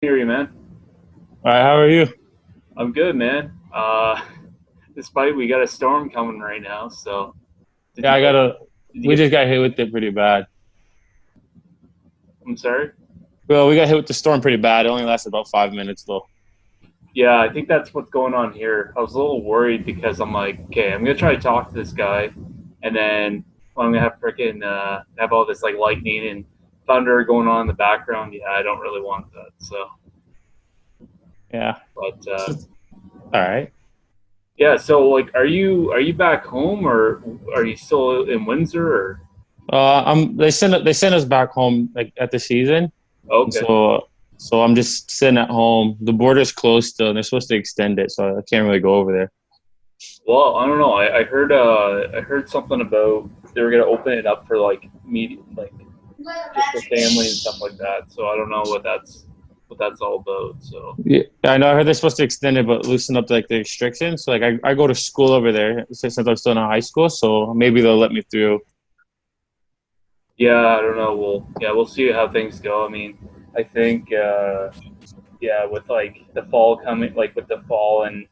Hear you, man. All right, how are you? I'm good, man. Despite we got a storm coming right now, so did Yeah, you I get? gotta. Did you We get? just got hit with it pretty bad. I'm sorry. Well, we got hit with the storm pretty bad. It only lasted about 5 minutes though. Yeah, I think that's what's going on here. I was a little worried because I'm like, okay, I'm gonna try to talk to this guy, and then I'm gonna have freaking have all this like lightning and thunder going on in the background. Yeah, I don't really want that. So, Yeah. but All right. yeah. So, like, are you back home or are you still in Windsor? Or They sent us back home like at the season, and okay. so I'm just sitting at home. The border's closed still, and they're supposed to extend it, so I can't really go over there. Well, I don't know. I heard something about they were gonna open it up for like media, like just for family and stuff like that. So I don't know what that's all about. So Yeah, I know. I heard they're supposed to extend it, but loosen up like the restrictions. So like I go to school over there since I'm still in high school, so maybe they'll let me through. yeah, I don't know. We'll see how things go. I mean, I think yeah, with like the fall coming, like with the fall and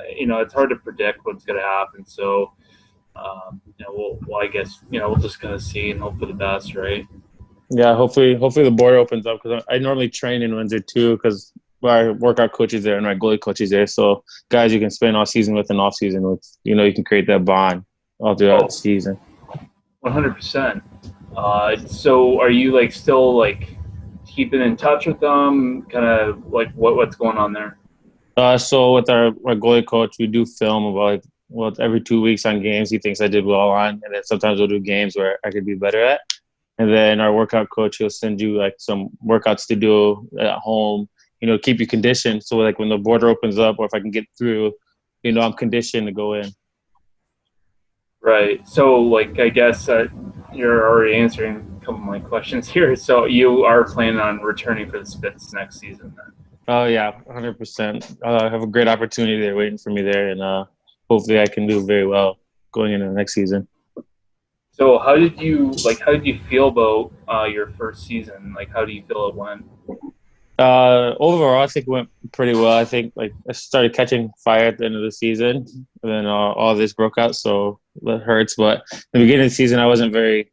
it's hard to predict what's gonna happen. So well, I guess we'll just kind of see and hope for the best, right? Yeah, hopefully the border opens up because I normally train in Windsor too because my workout coach is there and my goalie coach is there. So guys you can spend all season with and off season with, you can create that bond all throughout the Oh, season. 100%. So are you like still like keeping in touch with them? Kind of like what's going on there? So with our goalie coach, we do film about like every 2 weeks on games he thinks I did well on, and then sometimes we'll do games where I could be better at. And then our workout coach he'll send you like some workouts to do at home, keep you conditioned. So like when the border opens up, or if I can get through, I'm conditioned to go in. Right. So like I guess you're already answering a couple of my questions here. So you are planning on returning for the Spits next season then? Oh yeah, 100%. I have a great opportunity there waiting for me there, and hopefully I can do very well going into the next season. So how did you feel about your first season? Like how do you feel it went? Overall, I think it went pretty well. I think like I started catching fire at the end of the season, and then all this broke out, so it hurts. But the beginning of the season, I wasn't very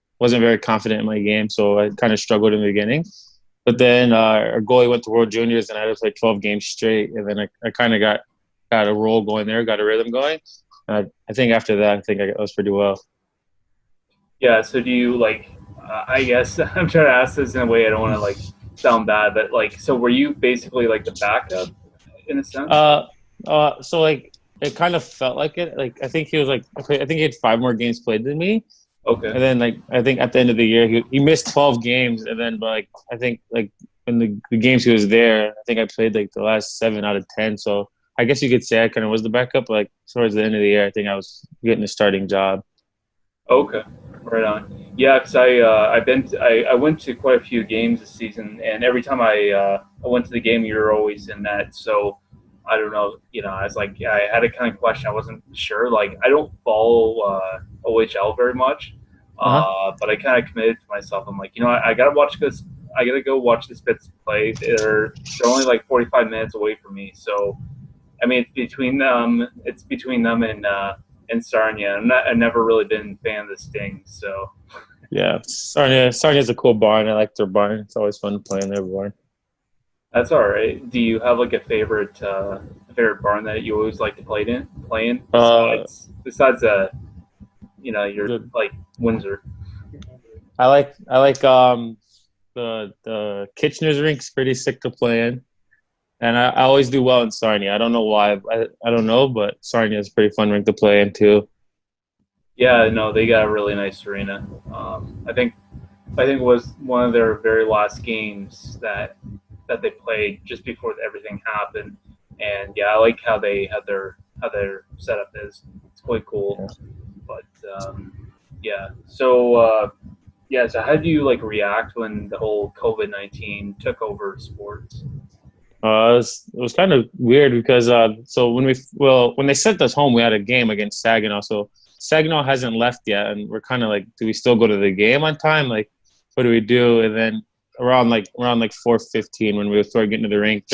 confident in my game, so I kind of struggled in the beginning. But then our goalie went to World Juniors, and I had to play 12 games straight, and then I kind of got a roll going there, got a rhythm going. I think after that, I think I was pretty well. Yeah, so do you like I guess I'm trying to ask this in a way I don't want to like sound bad, but like so were you basically like the backup in a sense? Uh, so like it kind of felt like it. Like I think he was like I think he had 5 more games played than me, Okay. and then like I think at the end of the year he missed 12 games, and then but, like I think like in the games he was there, I think I played like the last 7 out of 10. So I guess you could say I kind of was the backup. But, like towards the end of the year, I think I was getting a starting job. Okay. Right on. Yeah, because I went to quite a few games this season, and every time I went to the game, you were always in net. So I don't know. I was like, yeah, I had a kind of question. I wasn't sure. Like, I don't follow OHL very much, Uh huh. but I kind of committed to myself. I'm like, I gotta watch this. I gotta go watch the Spits play. They're only like 45 minutes away from me, so I mean, it's between them. It's between them and Sarnia. I've never really been a fan of the Sting, so Yeah, Sarnia's a cool barn. I like their barn. It's always fun playing their barn. that's all right. Do you have like a favorite barn that you always like to play in Uh, besides your the like Windsor? I like the Kitchener's rink's pretty sick to play in. And I always do well in Sarnia. I don't know why. I don't know, but Sarnia is a pretty fun rink to play in too. Yeah, no, they got a really nice arena. I think it was one of their very last games that they played just before everything happened. And yeah, I like how their setup is. It's quite cool. Yeah. But yeah, so yeah, so how do you like react when the whole COVID-19 took over sports? It was kind of weird because so when they sent us home, we had a game against Saginaw. So Saginaw hasn't left yet, and we're kind of like, do we still go to the game on time? Like, what do we do? And then around like 4:15 when we started getting to the rink.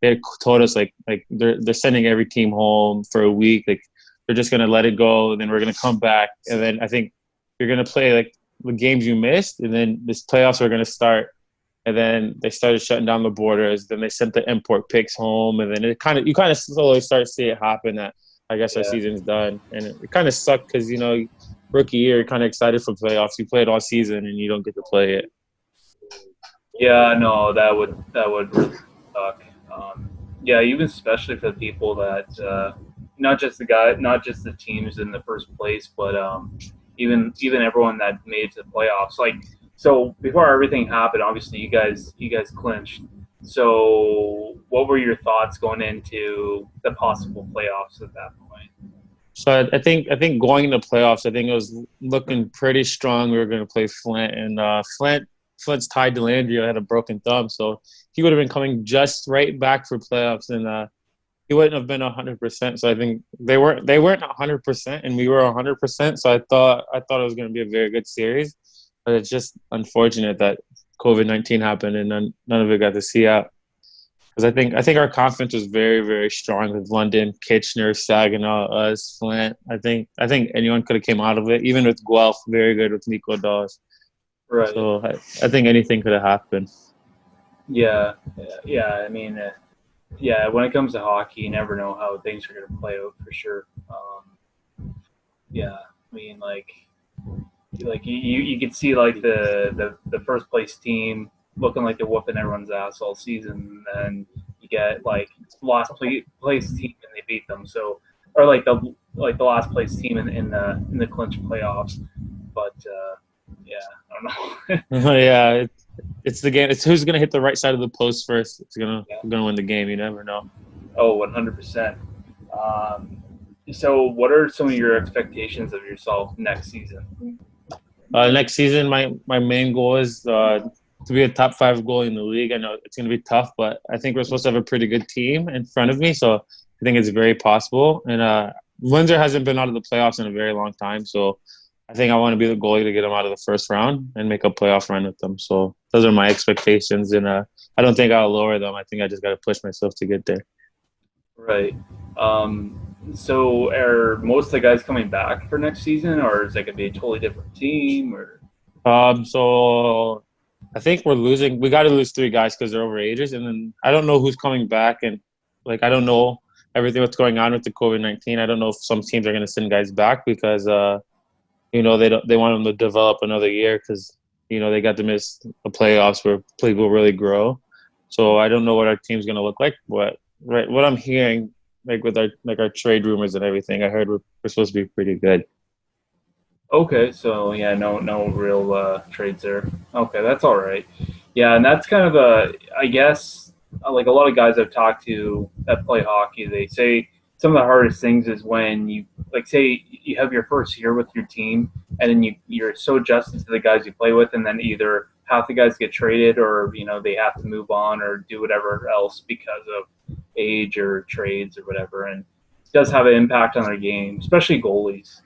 They had told us like they're sending every team home for a week. Like they're just gonna let it go, and then we're gonna come back, and then I think you're gonna play like the games you missed, and then this playoffs are gonna start. And then they started shutting down the borders. Then they sent the import picks home, and then you kind of slowly start to see it happen. That I guess our Yeah. season's done, and it kind of sucked because rookie year, you're kind of excited for playoffs. You played all season, and you don't get to play it. Yeah, no, that would really suck. Yeah, even especially for the people that not just the teams in the first place, but even everyone that made it to the playoffs. Like, so before everything happened, obviously you guys clinched. So, what were your thoughts going into the possible playoffs at that point? So I think going into playoffs, I think it was looking pretty strong. We were going to play Flint, and Flint's tied to Landry had a broken thumb, so he would have been coming just right back for playoffs, and he wouldn't have been 100%. So I think they weren't 100%, and we were 100%. So I thought it was going to be a very good series, but it's just unfortunate that COVID-19 happened and none of it got to see out. Because I think our conference was very very strong with London, Kitchener, Saginaw, us, Flint. I think anyone could have came out of it, even with Guelph, very good with Nico Dawes. Right. So I think anything could have happened. Yeah. Yeah. I mean, yeah. When it comes to hockey, you never know how things are going to play out for sure. Yeah. I mean, like you could see like the first place team looking like they're whooping everyone's ass all season, and you get like place team and they beat them. So, or like the last place team in the clinch playoffs. But yeah, I don't know. Yeah, it's the game. It's who's gonna hit the right side of the post first. It's gonna Yeah. gonna win the game. You never know. Oh, 100%. Um, so, what are some of your expectations of yourself next season? Next season, my main goal is to be a top five goalie in the league. I know it's going to be tough, but I think we're supposed to have a pretty good team in front of me, so I think it's very possible. And Windsor hasn't been out of the playoffs in a very long time, so I think I want to be the goalie to get them out of the first round and make a playoff run with them. So those are my expectations, and I don't think I'll lower them. I think I just got to push myself to get there. Right. So are most of the guys coming back for next season, or is it going to be a totally different team? Or So I think we're losing. We got to lose three guys because they're overages, and then I don't know who's coming back, and like I don't know everything what's going on with the COVID-19. I don't know if some teams are going to send guys back because they want them to develop another year because they got to miss the playoffs where people really grow. So I don't know what our team's going to look like, but right, what I'm hearing like with our trade rumors and everything, I heard we're supposed to be pretty good. okay, so yeah, no real trades there. Okay, that's all right. Yeah, and that's kind of I guess like a lot of guys I've talked to that play hockey, they say some of the hardest things is when you like say you have your first year with your team, and then you're so adjusted to the guys you play with, and then either half the guys get traded, or they have to move on or do whatever else because of age or trades or whatever, and it does have an impact on their game, especially goalies.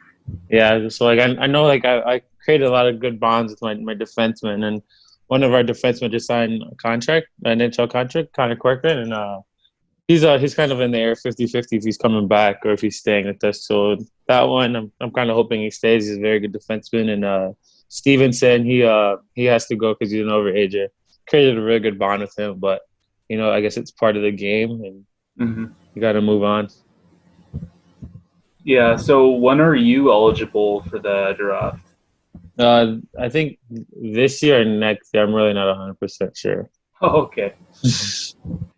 Yeah, so like I know like I created a lot of good bonds with my defensemen, and one of our defensemen just signed a contract, an NHL contract, Connor Corcoran, and he's kind of in the air 50-50 if he's coming back or if he's staying with us. So that one I'm kind of hoping he stays. He's a very good defenseman, and Stevenson he has to go because he's an overager. Created a really good bond with him, but I guess it's part of the game, and Mm-hmm. you got to move on. Yeah. So when are you eligible for the draft? I think this year or next year. I'm really not 100% sure. Oh, okay. I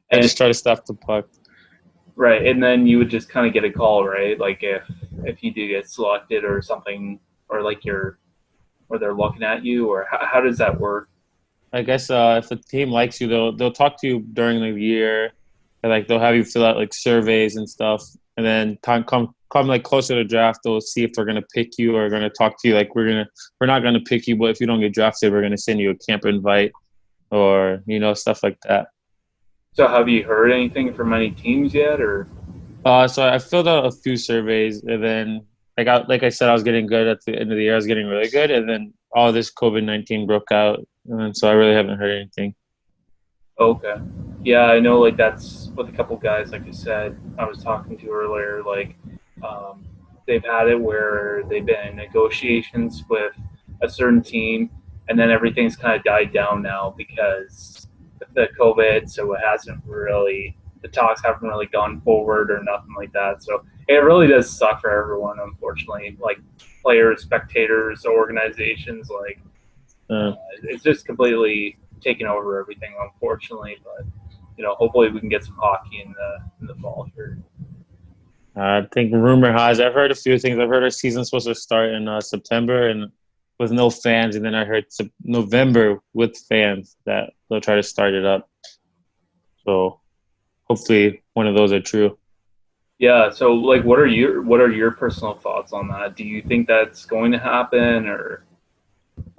And just try to stop the puck. right, and then you would just kind of get a call, right? Like if you do get selected or something, or like or they're looking at you, or how does that work? I guess if a team likes you, they'll talk to you during the year, and like they'll have you fill out like surveys and stuff, and then come like closer to draft, they'll see if they're gonna pick you or gonna talk to you. Like we're not gonna pick you, but if you don't get drafted, we're gonna send you a camp invite or stuff like that. So have you heard anything from any teams yet, or So I filled out a few surveys, and then like I said, I was getting good at the end of the year. I was getting really good, and then all this COVID-19 broke out, and so I really haven't heard anything. Okay. Yeah, I know. Like that's with a couple guys. Like I said, I was talking to earlier. Like, um, they've had it where they've been in negotiations with a certain team, and then everything's kind of died down now because of the COVID. So it hasn't really the talks haven't really gone forward or nothing like that. So it really does suck for everyone, unfortunately. Like players, spectators, organizations. Like Uh, it's just completely taken over everything, unfortunately. But hopefully we can get some hockey in the fall here. I think rumor has I've heard a few things. I've heard our season's supposed to start in September and with no fans, and then I heard November with fans that they'll try to start it up. So hopefully one of those are true. Yeah. So, like, what are your personal thoughts on that? Do you think that's going to happen, or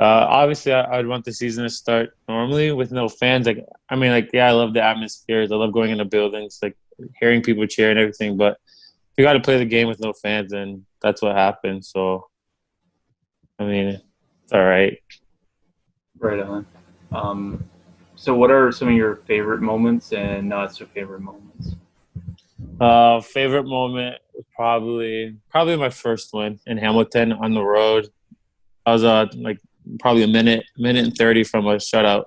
Obviously, I'd want the season to start normally with no fans. Like, I mean, like, yeah, I love the atmospheres. I love going into buildings, like hearing people cheer and everything. But if you got to play the game with no fans, then that's what happens. So, I mean, it's all right. right on? Um, so, what are some of your favorite moments and not so favorite moments? Favorite moment was probably my first win in Hamilton on the road. I was like probably a minute and 30 from a shutout.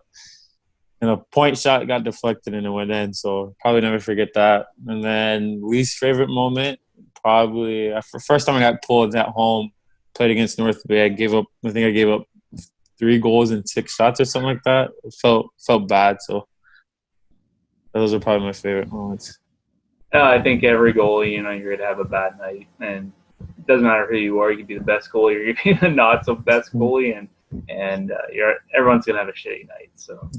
And a point shot got deflected and it went in. So probably never forget that. And then least favorite moment, probably first time I got pulled at home, played against North Bay. I think I gave up 3 goals and 6 shots or something like that. It felt bad. So those are probably my favorite moments. I think every goalie, you're gonna have a bad night, and it doesn't matter who you are. You can be the best goalie, or you can be the not so best goalie, and everyone's gonna have a shitty night. So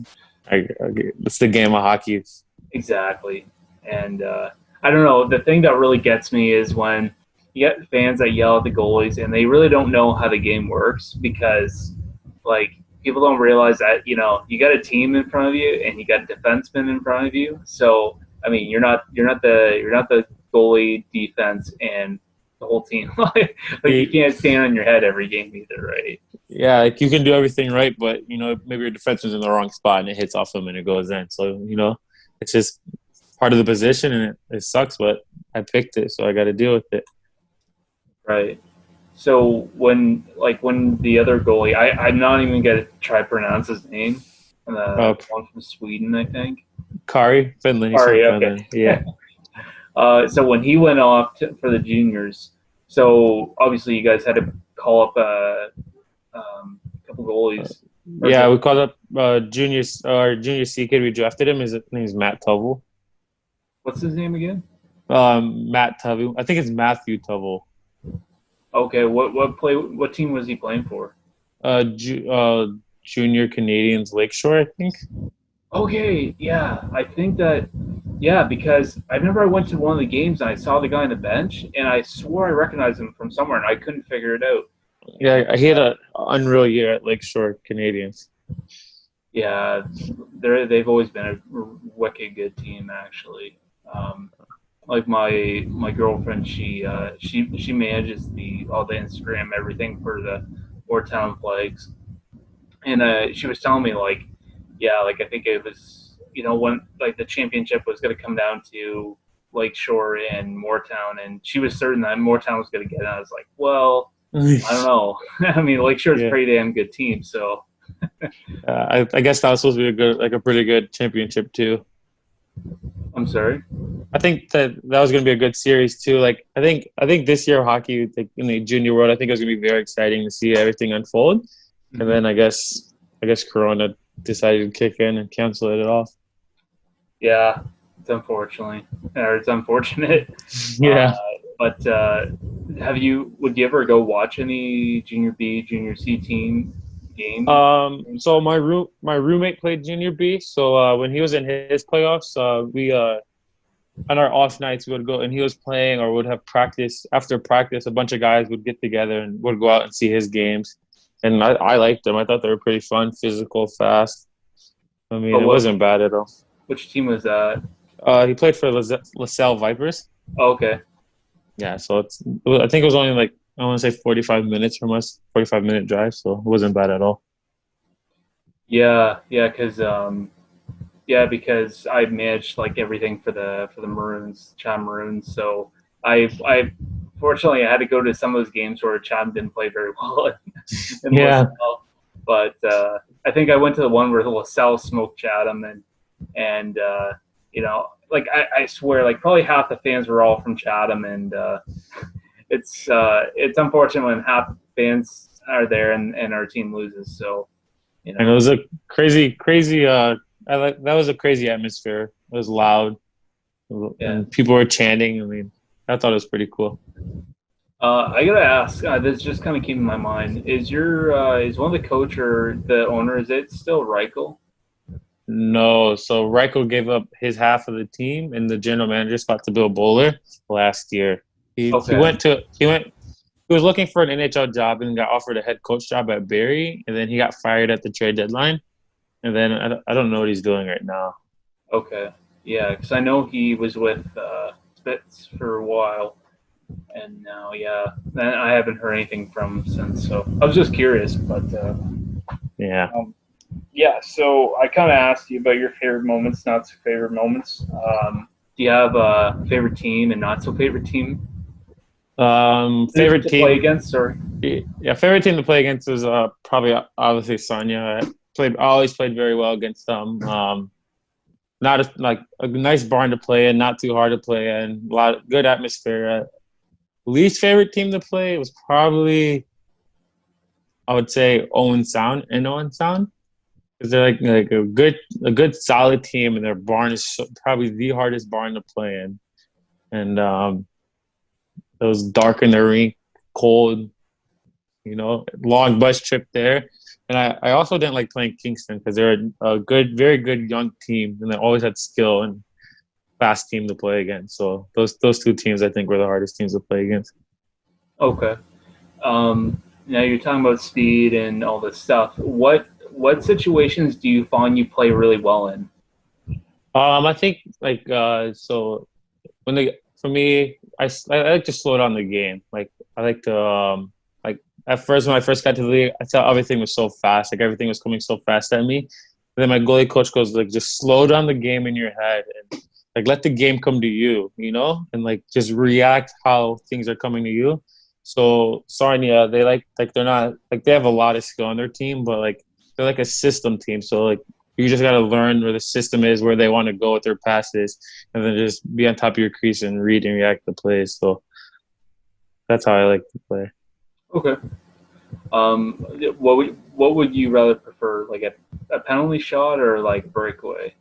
It's the game of hockey. exactly, and I don't know. The thing that really gets me is when you get fans that yell at the goalies, and they really don't know how the game works because, like, people don't realize that you got a team in front of you and you got defensemen in front of you. So I mean, you're not the goalie, defense, and the whole team. like you can't stand on your head every game either, right? Yeah, like you can do everything right, but maybe your defense is in the wrong spot and it hits off them and it goes in. So it's just part of the position and it sucks, but I picked it, so I got to deal with it. Right. So when the other goalie, I'm not even gonna try to pronounce his name. Uh, One from Sweden, I think. Kari Finland, he's from Sorry, okay. Finland. Yeah, So when he went off for the juniors, so obviously you guys had to call up a couple goalies. yeah. We called up our junior C kid. We drafted him. His name's Matt Tuvell. What's his name again? Matt Tuvell. I think it's Matthew Tuvell. Okay, what team was he playing for? Junior Canadians Lakeshore, I think. Okay, yeah, I think that, yeah, because I remember I went to one of the games and I saw the guy on the bench and I swore I recognized him from somewhere and I couldn't figure it out. Yeah, he had an unreal year at Lakeshore Canadians. Yeah, they've always been a wicked good team actually. Um, like my girlfriend, she manages all the Instagram everything for the Town Flags, and she was telling me like, yeah, like I think it was when like the championship was going to come down to Lakeshore and Moortown, and she was certain that Moortown was going to get it. And I was like, well, I don't know. I mean, Lakeshore is a Yeah, pretty damn good team, so I guess that was supposed to be a pretty good championship too. I'm sorry. I think that was going to be a good series too. Like I think this year hockey, like in the junior world, I think it was going to be very exciting to see everything unfold. And Mm-hmm. then I guess Corona decided to kick in and cancel it off. Yeah, it's unfortunate. Uh, Yeah. but would you ever go watch any junior B, junior C team game? So my roommate played junior B. So when he was in his playoffs, we on our off nights we would go and he was playing or would have practice. After practice, a bunch of guys would get together and would go out and see his games. And I liked them. I thought they were pretty fun, physical, fast. I mean, But it wasn't bad at all. which team was that? He played for LaSalle Vipers. Oh, okay. Yeah, so I think it was only like I want to say 45 minutes from us, 45-minute drive, so it wasn't bad at all. Yeah, yeah, because I managed like everything for the Maroons, Chatham Maroons. So I fortunately I had to go to some of those games where Chatham didn't play very well in Yeah, LaSalle, but I think I went to the one where LaSalle smoked Chatham and like I swear like probably half the fans were all from Chatham and it's unfortunate when half the fans are there and our team loses. So you and it know was a crazy, crazy. I like that was a crazy atmosphere. It was loud, yeah. and people were chanting. I mean, I thought it was pretty cool. I gotta ask. This just kind of came in my mind. Is one of the coach or the owner? Is it still Reichel? No, so Reichel gave up his half of the team, and the general manager spot to Bill Bowler last year. Okay. He was looking for an NHL job and got offered a head coach job at Barrie, and then he got fired at the trade deadline. And then I don't know what he's doing right now. Okay. Yeah, because I know he was with Spitz for a while, and now yeah, and I haven't heard anything from him since. So I was just curious, but Yeah. um, yeah. So I kind of asked you about your favorite moments, not so favorite moments. Do you have a favorite team and not so favorite team Favorite to play team. against? Sorry. Yeah, favorite team to play against was probably obviously Sonia. I always played very well against them. Not like a nice barn to play in, not too hard to play in. A lot of good atmosphere. Least favorite team to play was probably I would say Owen Sound and Owen Sound because they're like a good solid team, and their barn is probably the hardest barn to play in. And it was dark in the rink, cold, long bus trip there. And I also didn't like playing Kingston because they're a good, very good young team, and they always had skill and fast team to play against. So those two teams I think were the hardest teams to play against. Okay. Now you're talking about speed and all this stuff. What situations do you find you play really well in? I think like so when they for me I like to slow down the game. Like I like to like at first when I first got to the league, I thought everything was so fast. Like everything was coming so fast at me. And then my goalie coach goes like, just slow down the game in your head and like let the game come to you, and like just react how things are coming to you. So Sarnia, they like they're not like they have a lot of skill on their team, but like they're like a system team. So like you just got to learn where the system is, where they want to go with their passes, and then just be on top of your crease and read and react to plays. So that's how I like to play. Okay. Um, what would you rather prefer, like a penalty shot or like breakaway?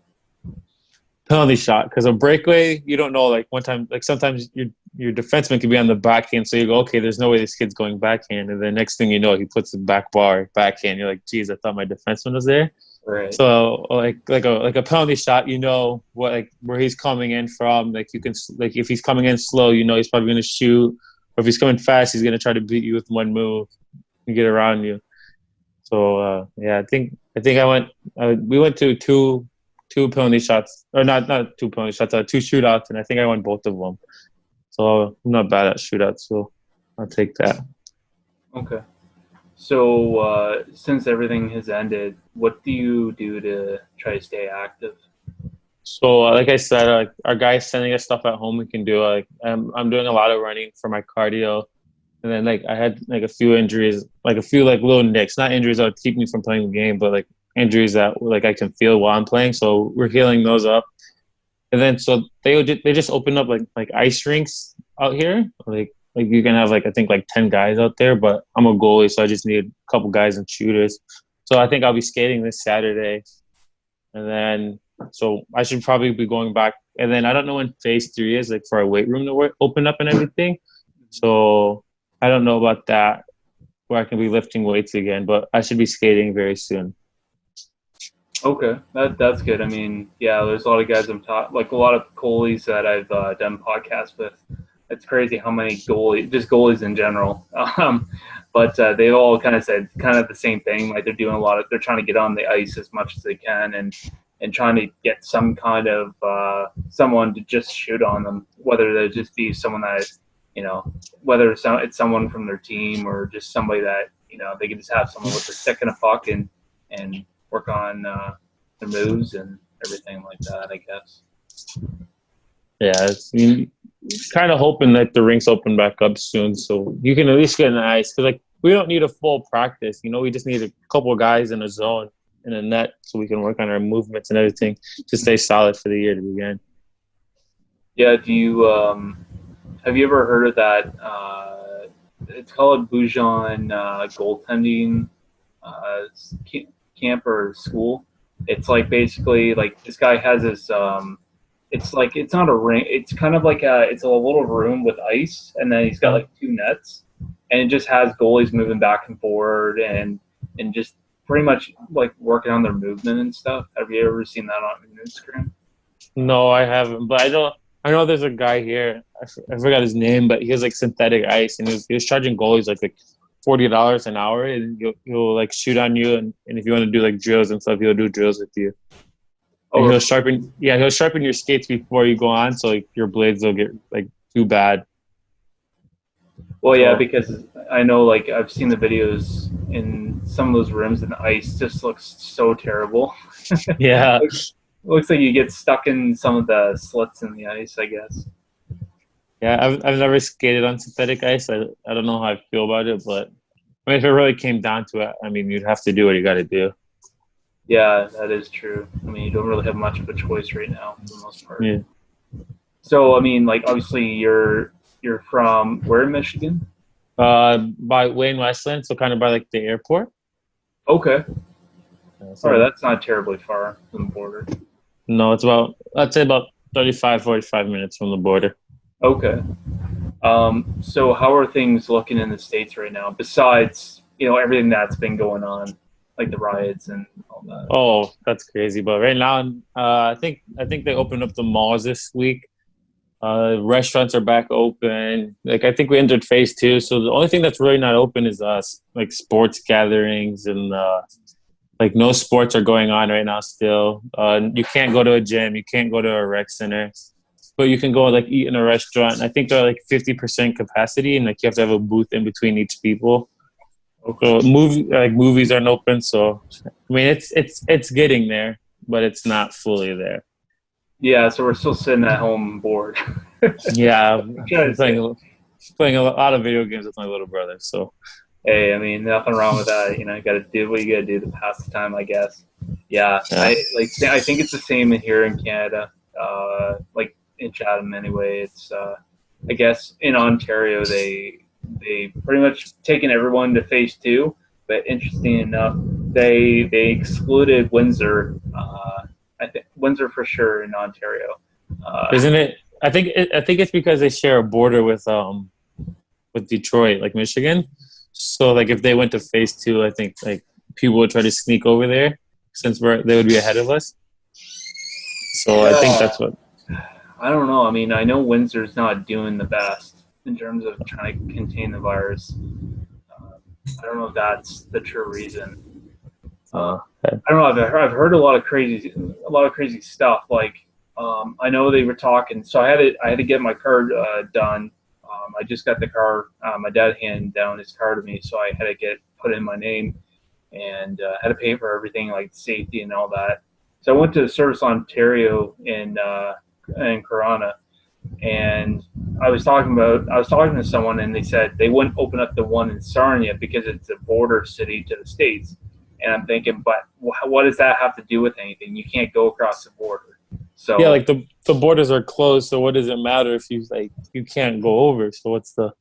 Penalty shot because a breakaway, you don't know. Like one time, like sometimes your defenseman could be on the backhand, so you go, okay, there's no way this kid's going backhand, and then next thing you know, he puts the back bar backhand. You're like, geez, I thought my defenseman was there. Right. So like a penalty shot, you know what like where he's coming in from. Like you can like if he's coming in slow, he's probably going to shoot, or if he's coming fast, he's going to try to beat you with one move and get around you. So yeah, I think we went to two penalty shots, or not two penalty shots, two shootouts, and I think I won both of them. So I'm not bad at shootouts, so I'll take that. Okay. So since everything has ended, what do you do to try to stay active? So like I said, our guys sending us stuff at home we can do. Like I'm doing a lot of running for my cardio. And then like I had like a few injuries, like a few like little nicks, not injuries that would keep me from playing the game, but like injuries that like I can feel while I'm playing. So we're healing those up. And then so they just opened up like ice rinks out here. Like you can have like I think like 10 guys out there, but I'm a goalie, so I just need a couple guys and shooters. So I think I'll be skating this Saturday. And then so I should probably be going back. And then I don't know when phase 3 is, like for our weight room to open up and everything. So I don't know about that, where I can be lifting weights again, but I should be skating very soon. Okay, that's good. I mean, yeah, there's a lot of guys I'm taught, like a lot of goalies that I've done podcasts with. It's crazy how many just goalies in general. But they all kind of said kind of the same thing. Like they're trying to get on the ice as much as they can and trying to get some kind of someone to just shoot on them, whether they just be someone that you know, whether it's someone from their team or just somebody that they can just have someone with a stick and a puck and work on their moves and everything like that. I guess. Yeah, kind of hoping that the rinks open back up soon, so you can at least get an ice. Because like we don't need a full practice, we just need a couple of guys in a zone in a net, so we can work on our movements and everything to stay solid for the year to begin. Yeah. Do you have you ever heard of that? It's called Bujan goaltending uh, camp or school. It's like basically like this guy has this. It's like it's not a ring. It's kind of like it's a little room with ice, and then he's got Uh, like two nets, and it just has goalies moving back and forward, and just pretty much like working on their movement and stuff. Have you ever seen that on Instagram? no, I haven't, but I don't. I know there's a guy here. I forgot his name, but he has like synthetic ice, and he was charging goalies like $40 an hour, and he'll like shoot on you, and if you want to do like drills and stuff, he'll do drills with you. And Oh, he'll sharpen your skates before you go on, so like your blades will get like too bad. well, yeah, So because I know like I've seen the videos in some of those rooms, and the ice just looks so terrible. yeah, Looks like you get stuck in some of the slits in the ice, I guess. yeah. I've never skated on synthetic ice. I don't know how I feel about it, but I mean, if it really came down to it, I mean, you'd have to do what you got to do. Yeah, that is true. I mean, you don't really have much of a choice right now for the most part. Yeah. So, I mean, like obviously you're from where in Michigan? By Wayne Westland, so kind of by like the airport. Okay. All right, So that's not terribly far from the border. no, it's about I'd say about 35-45 minutes from the border. Okay. So how are things looking in the States right now, besides, everything that's been going on, like the riots and all that? Oh, that's crazy. But right now, I think they opened up the malls this week. Restaurants are back open. Like I think we entered phase two. So the only thing that's really not open is like sports gatherings and like no sports are going on right now still. You can't go to a gym, you can't go to a rec center, but you can go like eat in a restaurant. I think they're like 50% capacity, and like you have to have a booth in between each people. Okay. So movies aren't open. So I mean, it's getting there, but it's not fully there. Yeah, so we're still sitting at home bored. Yeah, I'm trying I'm to say. playing a lot of video games with my little brother. So Hey, I mean, nothing wrong with that. You got to do what you got to do to pass the time, I guess. Yeah, yeah, I think it's the same here in Canada. Like in Chatham, anyway. It's I guess in Ontario they pretty much taken everyone to phase two. But interesting enough, they excluded Windsor. I think Windsor for sure in Ontario. Uh, isn't it? I think it's because they share a border with Detroit, like Michigan. So like if they went to phase two, I think like people would try to sneak over there since they would be ahead of us. So I think yeah, that's what. I don't know. I mean, I know Windsor's not doing the best in terms of trying to contain the virus. Uh, I don't know if that's the true reason. Uh, Uh, okay. I don't know. I've heard a lot of crazy stuff. Like I know they were talking. So I had to get my car done. I just got the car. My dad handed down his car to me, so I had to get put in my name and had to pay for everything like safety and all that. So I went to Service Ontario in Corona, and I was talking to someone, and they said they wouldn't open up the one in Sarnia because it's a border city to the states. And I'm thinking, but what does that have to do with anything? You can't go across the border. Yeah, So like the borders are closed, so what does it matter if you can't go over? So what's the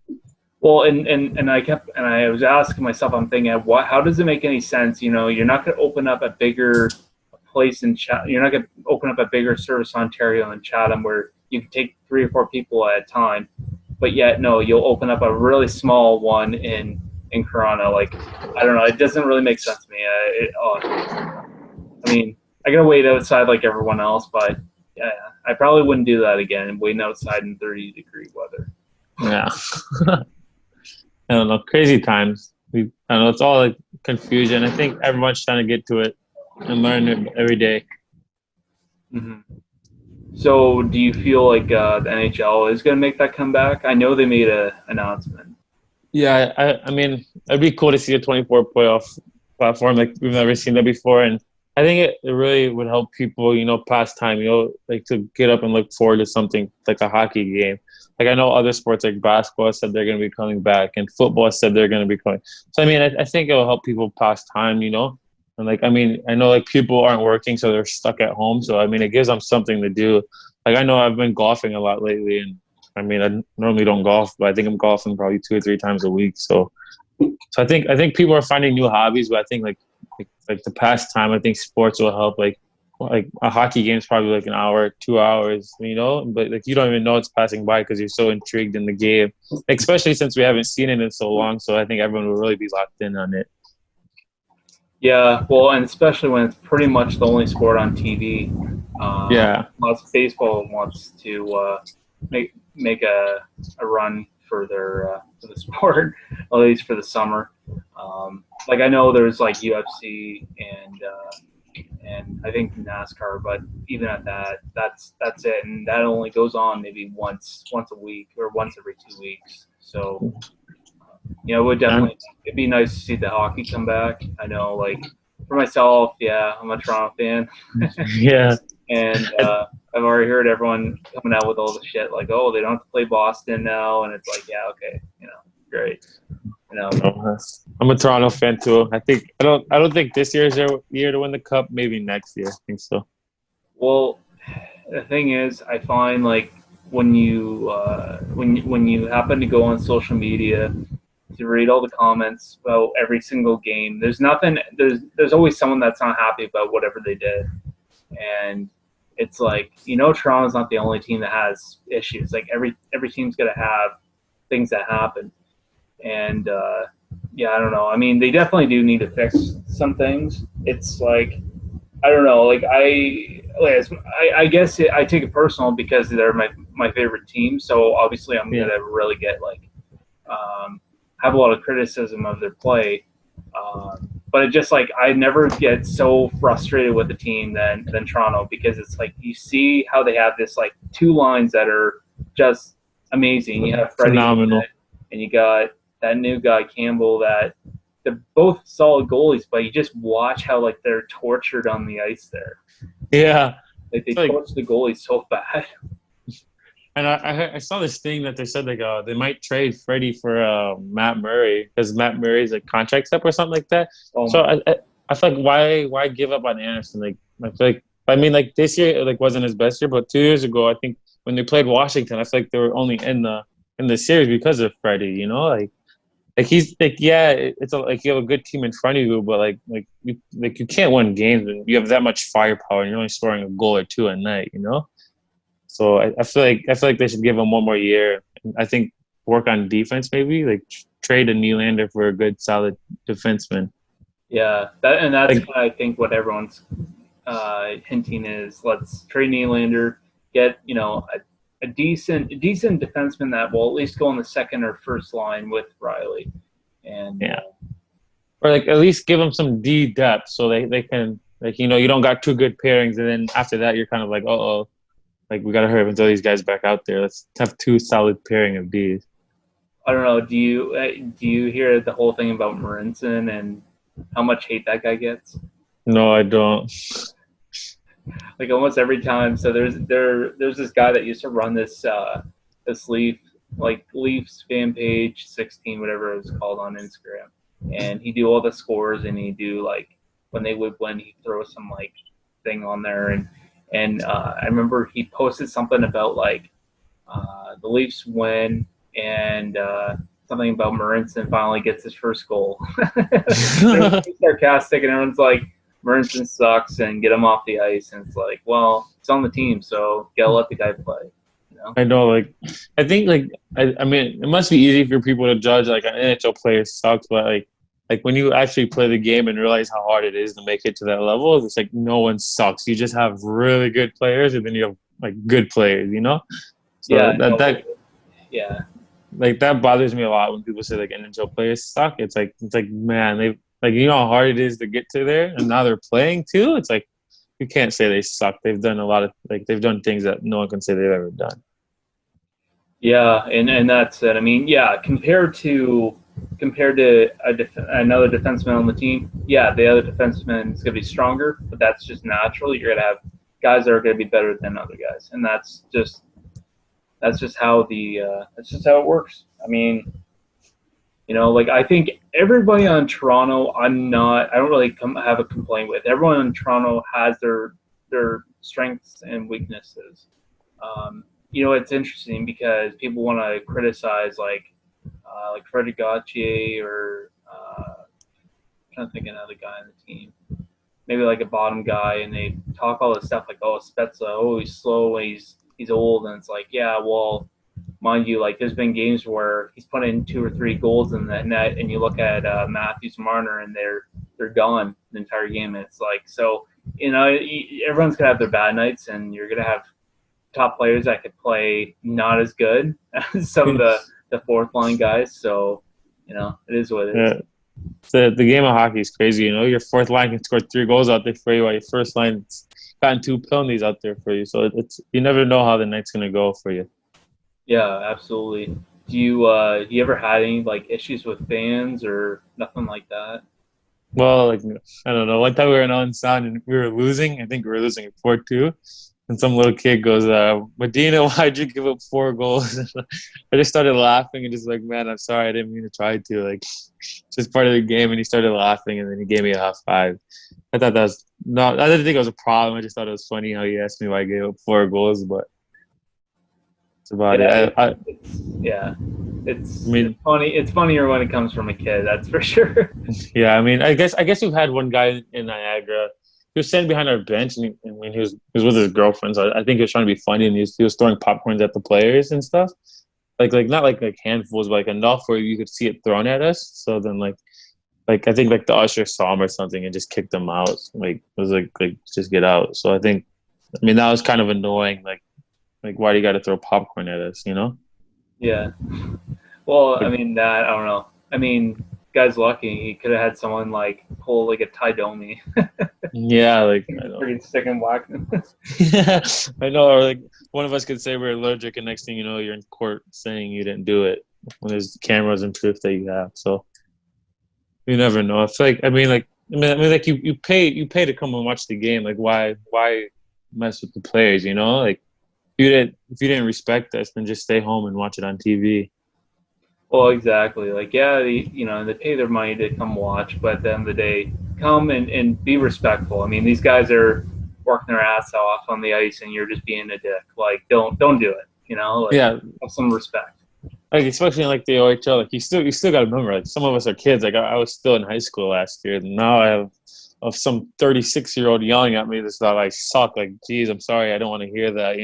well, and I was asking myself, I'm thinking, what? How does it make any sense? You're not going to open up a bigger place in Chatham. You're not going to open up a bigger Service Ontario in Chatham where you can take 3 or 4 people at a time. But yet, no, you'll open up a really small one in Corona. Like, I don't know. It doesn't really make sense to me. I mean, I gotta wait outside like everyone else, but yeah, I probably wouldn't do that again. Waiting outside in 30-degree weather. yeah? I don't know. Crazy times. I don't know. It's all like confusion. I think everyone's trying to get to it and learn it every day. Mm-hmm. So, do you feel like the NHL is going to make that comeback? I know they made a announcement. Yeah, I mean, it'd be cool to see a 24 playoff platform. Like we've never seen that before, and I think it really would help people, pass time, like to get up and look forward to something like a hockey game. Like I know other sports like basketball said they're going to be coming back, and football said they're going to be coming. So I mean, I think it will help people pass time, and like I mean, I know like people aren't working, so they're stuck at home. So I mean, it gives them something to do. Like I know I've been golfing a lot lately, and I mean, I normally don't golf, but I think I'm golfing probably 2 or 3 times a week. So I think people are finding new hobbies, but I think like the past time, I think sports will help. Like a hockey game is probably like an hour, 2 hours, but like you don't even know it's passing by because you're so intrigued in the game, especially since we haven't seen it in so long. So I think everyone will really be locked in on it. Yeah, well, and especially when it's pretty much the only sport on TV. Yeah, Unless baseball wants to make a run for the sport, at least for the summer. Like I know there's like UFC and I think NASCAR, but even at that, that's it, and that only goes on maybe once a week or once every 2 weeks. So it would and definitely it'd be nice to see the hockey come back. I know, like for myself, yeah, I'm a Toronto fan, yeah, and I've already heard everyone coming out with all the shit like, oh, they don't have to play Boston now, and it's like, yeah, okay, great, I'm a Toronto fan too. I don't think this year is their year to win the cup. Maybe next year. I think so. Well, the thing is, I find like when you happen to go on social media to read all the comments about every single game, there's always someone that's not happy about whatever they did, and it's like Toronto's not the only team that has issues. Like every team's gonna have things that happen, and yeah, I don't know. I mean, they definitely do need to fix some things. It's like I don't know. I guess I take it personal because they're my favorite team. So obviously, I'm Yeah. gonna really get like have a lot of criticism of their play. But it just like I never get so frustrated with the team than Toronto because it's like you see how they have this like two lines that are just amazing. You have Freddie Phenomenal. and you got that new guy Campbell that they're both solid goalies, but you just watch how like they're tortured on the ice there. Yeah. Like they It's like, torch the goalies so bad. and I saw this thing that they said like they might trade Freddie for Matt Murray because Matt Murray's like contract's up or something like that. Oh So my! I feel like why give up on Anderson? Like I feel like I mean like this year it like wasn't his best year, but 2 years ago I think when they played Washington, I feel like they were only in the series because of Freddie. Like he's like yeah, like you have a good team in front of you, but you can't win games when you have that much firepower and you're only scoring a goal or two a night. So I feel like they should give him one more year. I think work on defense maybe like trade a Nylander for a good solid defenseman. Yeah, that's Like kind of, I think what everyone's hinting is let's trade Nylander, get a decent defenseman that will at least go on the second or first line with Riley, and yeah, or like at least give them some D depth so they can like you don't got two good pairings and then after that you're kind of like oh like we gotta hurry up until these guys back out there. Let's have two solid pairing of Ds. I don't know. Do you hear the whole thing about Marinson and how much hate that guy gets? No, I don't. Like almost every time. So there's this guy that used to run this Leafs fan page 16 whatever it was called on Instagram, and he do all the scores and he do like when they would win he throw some like thing on there and I remember he posted something about like the Leafs win and something about Marinson finally gets his first goal. It was sarcastic, and everyone's like, Marinson sucks and get him off the ice. And it's like, well, it's on the team, so gotta let the guy play. I know, like, I think, like, I mean, it must be easy for people to judge, like, an NHL player sucks, but, like when you actually play the game and realize how hard it is to make it to that level, it's like no one sucks. You just have really good players, and then you have, like, good players. So Yeah, that yeah, like that bothers me a lot when people say like NHL players suck. It's like man, they like how hard it is to get to there, and now they're playing too. It's like you can't say they suck. They've done a lot of like they've done things that no one can say they've ever done. yeah, and that's it. I mean, yeah, compared to compared to another defenseman on the team, yeah, the other defenseman is going to be stronger, but that's just natural. You're going to have guys that are going to be better than other guys, and that's just how it works. I mean, like I think everybody on Toronto, I don't really have a complaint with. Everyone in Toronto has their strengths and weaknesses. It's interesting because people want to criticize like Freddie Gauthier or I'm trying to think of another guy on the team, maybe like a bottom guy, and they talk all this stuff like, oh, Spezza, oh, he's slow, he's old, and it's like, yeah, well, mind you, like there's been games where he's put in 2 or 3 goals in that net, and you look at Matthews, Marner, and they're gone the entire game. And it's like, so everyone's gonna have their bad nights, and you're gonna have top players that could play not as good as some of the fourth line guys. So it is what it is. Yeah. The game of hockey is crazy. Your fourth line can score 3 goals out there for you, while your first line's gotten 2 penalties out there for you. So it's you never know how the night's gonna go for you. Yeah, absolutely. Do you ever had any like issues with fans or nothing like that? Well, like I don't know. One time we were in on sound and we were losing. I think we were losing 4-2. And some little kid goes, Medina, why'd you give up 4 goals? I just started laughing and just like, man, I'm sorry, I didn't mean to try to. Like, it's just part of the game. And he started laughing, and then he gave me a high five. I thought that was not. I didn't think it was a problem. I just thought it was funny how he asked me why I gave up 4 goals, but that's about Yeah, it. yeah. I mean, It's funny. It's funnier when it comes from a kid. That's for sure. yeah. I mean, I guess we've had one guy in Niagara. He was standing behind our bench, and he was with his girlfriend. So I think he was trying to be funny, and he was throwing popcorns at the players and stuff. Like not like handfuls, but like enough where you could see it thrown at us. So then like I think like the usher saw him or something and just kicked him out. Like it was like just get out. So I mean that was kind of annoying. Like why do you got to throw popcorn at us? Yeah. Well, I Like, mean that. I don't know. I mean, guy's lucky. He could have had someone like pull like a Tydomi, yeah, like I know. freaking stick and whack him. Yeah, I know. Or like one of us could say we're allergic, and next thing you know, you're in court saying you didn't do it when there's cameras and proof that you have. So you never know. It's like I mean, like you pay to come and watch the game. Like why mess with the players? Like if you didn't respect us, then just stay home and watch it on TV. Well, exactly. Like, yeah, they pay their money to come watch, but at the end of the day, come and be respectful. I mean, these guys are working their ass off on the ice, and you're just being a dick. Like, don't do it. Like, Yeah, have some respect. like especially in like the OHL, like you still got to remember, like some of us are kids. Like I was still in high school last year, and now I have of some 36-year-old yelling at me that I suck. Like, geez, I'm sorry, I don't want to hear that.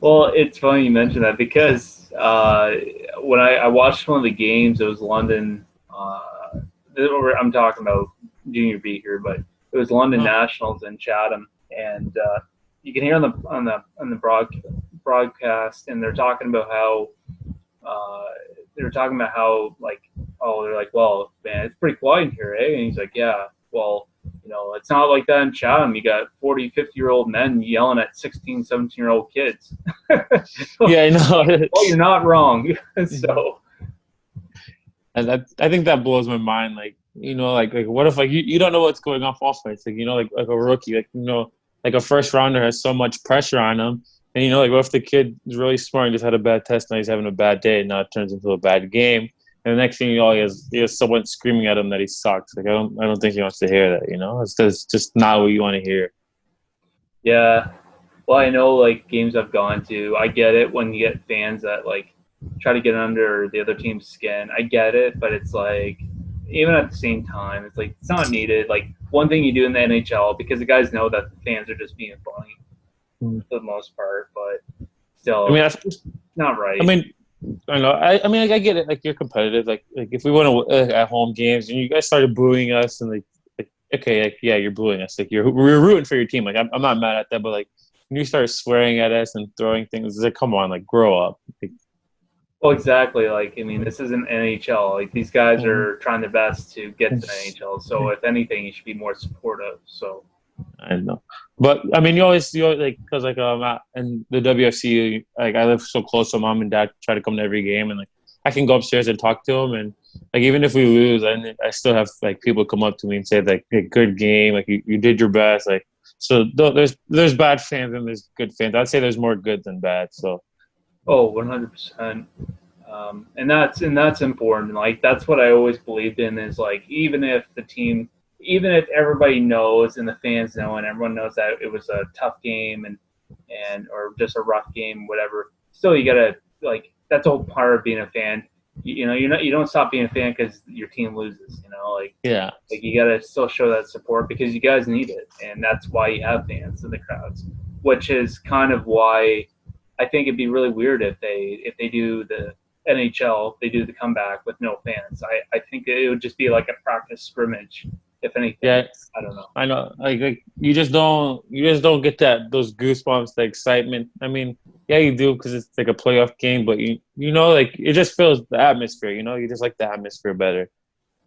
Well, it's funny you mentioned that because when I watched one of the games, it was London. I'm talking about Junior B here, but it was London Oh, Nationals in Chatham, and you can hear on the broadcast, and they're talking about how like, oh, they're like, well, man, it's pretty quiet in here, eh? And he's like, yeah, well, it's not like that in Chatham. You got 40, 50-year-old men yelling at 16, 17-year-old kids. yeah, I know. Well, you're not wrong. So, And I think that blows my mind. Like what if like you don't know what's going off offense? Like like a rookie, like a first rounder has so much pressure on him. And like what if the kid is really smart and just had a bad test, now he's having a bad day, and now it turns into a bad game. And the next thing you know, he has someone screaming at him that he sucks. Like I don't think he wants to hear that. It's just not what you want to hear. yeah. Well, I know like games I've gone to, I get it when you get fans that like try to get under the other team's skin. I get it, but it's like even at the same time, it's like it's not needed. Like one thing you do in the NHL because the guys know that the fans are just being funny for the most part, but I mean, still not I right. mean, I know. I mean, like, I get it. Like, you're competitive. Like if we went at home games and you guys started booing us, and like okay, like, yeah, you're booing us. Like, we're rooting for your team. Like, I'm not mad at that, but like when you start swearing at us and throwing things, it's like, come on, like, grow up. Like, Well, exactly. Like, I mean, this isn't NHL. Like, these guys mhm. are trying their best to get to the NHL. So, if anything, you should be more supportive. So, I know, but I mean, you always like because like in the WFC, like I live so close, so mom and dad try to come to every game, and like I can go upstairs and talk to them, and like even if we lose, I still have like people come up to me and say like, hey, good game, like you did your best, like so there's bad fans and there's good fans. I'd say there's more good than bad. So Oh, 100%. And that's important. Like that's what I always believed in is like even if everybody knows and the fans know and everyone knows that it was a tough game and or just a rough game, whatever. Still, you gotta like that's all part of being a fan. You don't stop being a fan because your team loses. yeah, Like you gotta still show that support because you guys need it, and that's why you have fans in the crowds, which is kind of why I think it'd be really weird if they do the NHL, they do the comeback with no fans. I think it would just be like a practice scrimmage, if anything. yeah, I don't know. I know. Like you just don't get those goosebumps, the excitement. I mean, yeah, you do because it's like a playoff game, but you know, like it just feels the atmosphere. You know, you just like the atmosphere better.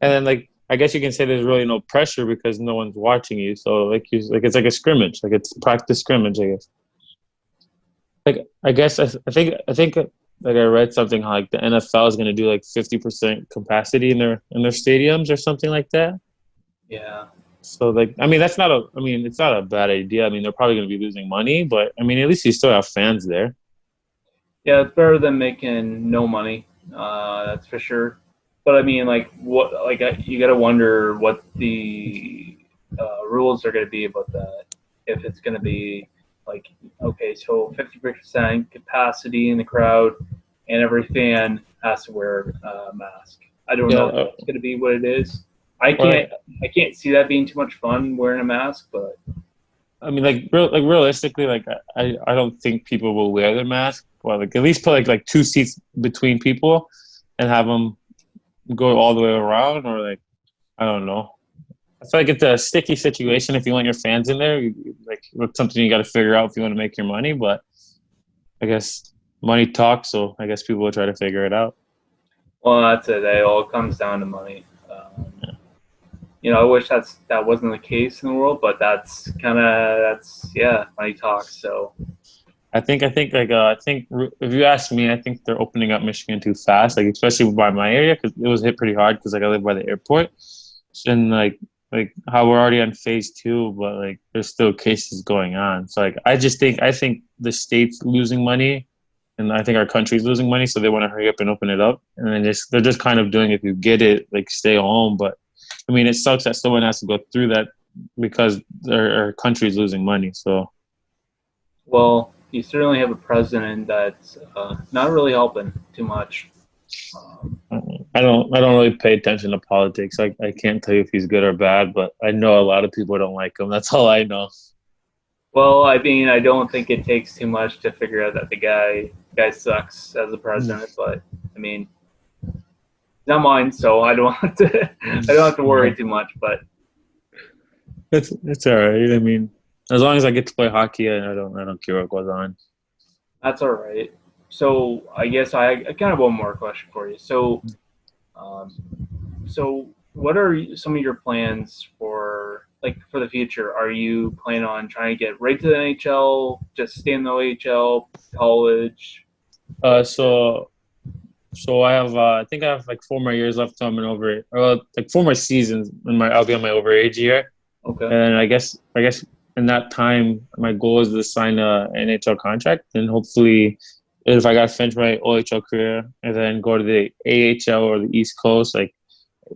And then like I guess you can say there's really no pressure because no one's watching you. So like it's like a scrimmage, like it's practice scrimmage, I guess. Like I guess I think like I read something how like the NFL is going to do like 50% capacity in their stadiums or something like that. Yeah, So like I mean I mean it's not a bad idea. I mean they're probably going to be losing money, but I mean at least you still have fans there. yeah, it's better than making no money. That's for sure. But I mean, like, you got to wonder what the rules are going to be about that. If it's going to be like, okay, so 50% capacity in the crowd, and every fan has to wear a mask. I don't Yeah, know if that's going to be what it is. I or can't, I can't see that being too much fun wearing a mask, but I mean like realistically like I don't think people will wear their mask. Well, like at least put like two seats between people and have them go all the way around or like I don't know. I feel like it's a sticky situation if you want your fans in there. Like it's something you got to figure out if you want to make your money. But I guess money talks, so I guess people will try to figure it out. well, that's it. It all comes down to money. I wish that wasn't the case in the world, but that's yeah, money talks. So I think if you ask me, I think they're opening up Michigan too fast. Like especially by my area because it was hit pretty hard because like I live by the airport, and like how we're already on phase 2, but like there's still cases going on. So like I think the state's losing money and I think our country's losing money, so they want to hurry up and open it up. And then they're just kind of doing if you get it, like stay home. But I mean, it sucks that someone has to go through that because our country's losing money. So well, you certainly have a president that's not really helping too much. Um, I don't really pay attention to politics. I can't tell you if he's good or bad, but I know a lot of people don't like him. That's all I know. well, I mean, I don't think it takes too much to figure out that the guy sucks as a president, but I mean, not mine, so I don't have to I don't have to worry too much. But It's all right. I mean, as long as I get to play hockey, I don't care what goes on. that's all right. So I guess I kind of one more question for you. Um, so what are some of your plans for for the future? Are you planning on trying to get right to the NHL, just stay in the OHL, college? Uh, so so I have I think I have like 4 more years left till I'm an over like 4 more seasons in my I'll be on my overage year. Okay. And I guess in that time, my goal is to sign a NHL contract, and hopefully, if I got to finish my OHL career and then go to the AHL or the East Coast, like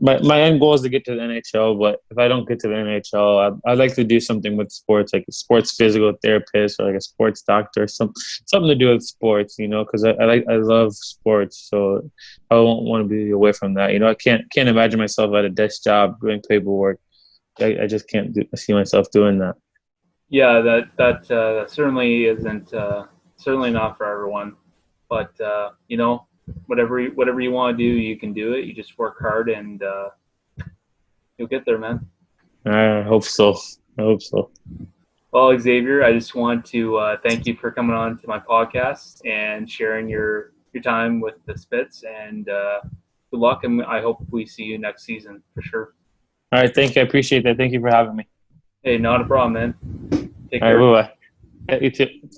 my end goal is to get to the NHL. But if I don't get to the NHL, I'd like to do something with sports, like a sports physical therapist or like a sports doctor, something to do with sports, you know, because I love sports, so I won't want to be away from that. You know, I can't imagine myself at a desk job doing paperwork. I just can't see myself doing that. Yeah, that certainly isn't certainly not for everyone. But whatever you want to do, you can do it. You just work hard, and you'll get there, man. I hope so. I hope so. Well, Xavier, I just want to thank you for coming on to my podcast and sharing your time with the Spits. And good luck, and I hope we see you next season for sure. All right, thank you. I appreciate that. Thank you for having me. Hey, not a problem, man. Take All care. right, bye bye. You too.